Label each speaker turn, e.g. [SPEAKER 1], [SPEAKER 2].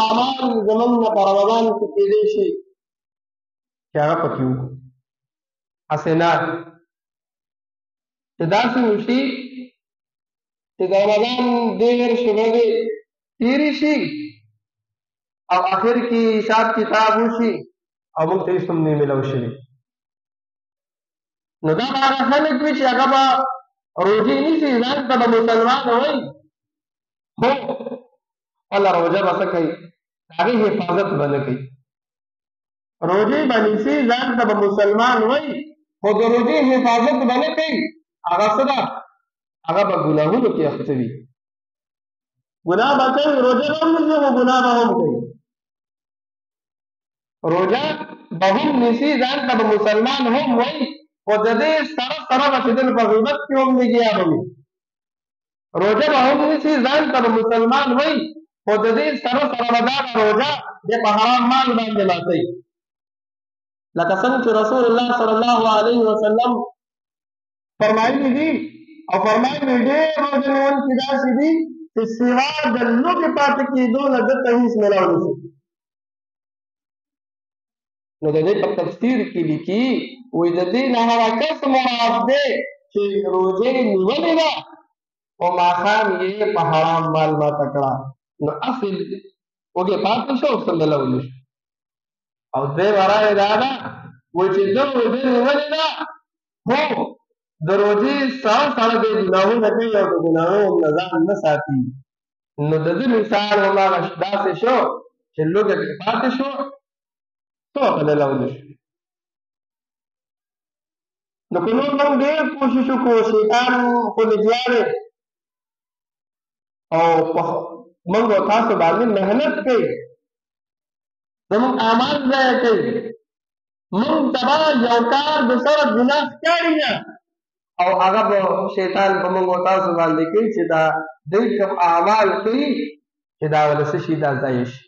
[SPEAKER 1] اعمال زمونږ نه په رمضان کې کېدی شي چې هغه پکې وکړو، هسې نه چې داسې وشي چې د رمضان 13 ورځې تېرې شي او آخر کې حساب کتاب وشي او موږ ته هېڅ هم نه میلاو شوي، نو دا به هغه خلک وي چې هغه به روژې نیسي، ځان ته به مسلمان وایي، خو خپله روژه به څه کوي؟ د هغې حفاظت به نه کوي. روژې به نیسي، ځان ته به مسلمان وایي، خو د روژې حفاظت به نه کوي. هغه څه ده؟ هغه به ګناهونو کې اخته وي، ګناه به کوي، روژه به هم نیسي خو ګناه به هم کوي. روژه به هم نیسي، ځان ته به مسلمان هم وایي، خو د دې سره سره به چې دل په غیبت کې هم لګیا به وي. روژه به هم نیسي، ځان ته به مسلمان وایي، خو د دې سره سره به دا روژه د په حرام مال باندې ماتوي. لکه څنګه چې رسول الله صلی الله علیه وسلم فرمایلي دي او فرمایي ډېر روژه نیونکي داسې دي چې سوا د لوږې پاتې کېدو نه دلته هېڅ میلاو نه شي. نو د دې په تفسیر کې لیکي وایي د دې نه هغه کس مراد دی چې روژې نیولې ده او ماښام یې په حرام مال ماته کړه، نو اصل وږې پاتې شو او څه میلاو نه شو. او دویمه رایه دا ده وایي چې ده روژې نیولې ده خو د روژې سره سره د ګناهونه کوي او د ګناهونو نه ځان نه ساتي، نو د ده مثال هماغه داسې شو چې لوږه کې پاتې شو څه ورته میلاو نه شو. نو که نور موږ ډېر کوشش وکړو، شیطان خو لګیا دی او موږ او تاسو باندې محنت کوي، زموږ اعمال ضایع کوي، موږ ته به یو کار د سره ګناه ښکاري نه او هغه به شیطان په موږ او تاسو باندې کوي چې دا دوی کوم اعمال کوي چې دا ولې څه شي دا ضایع شي.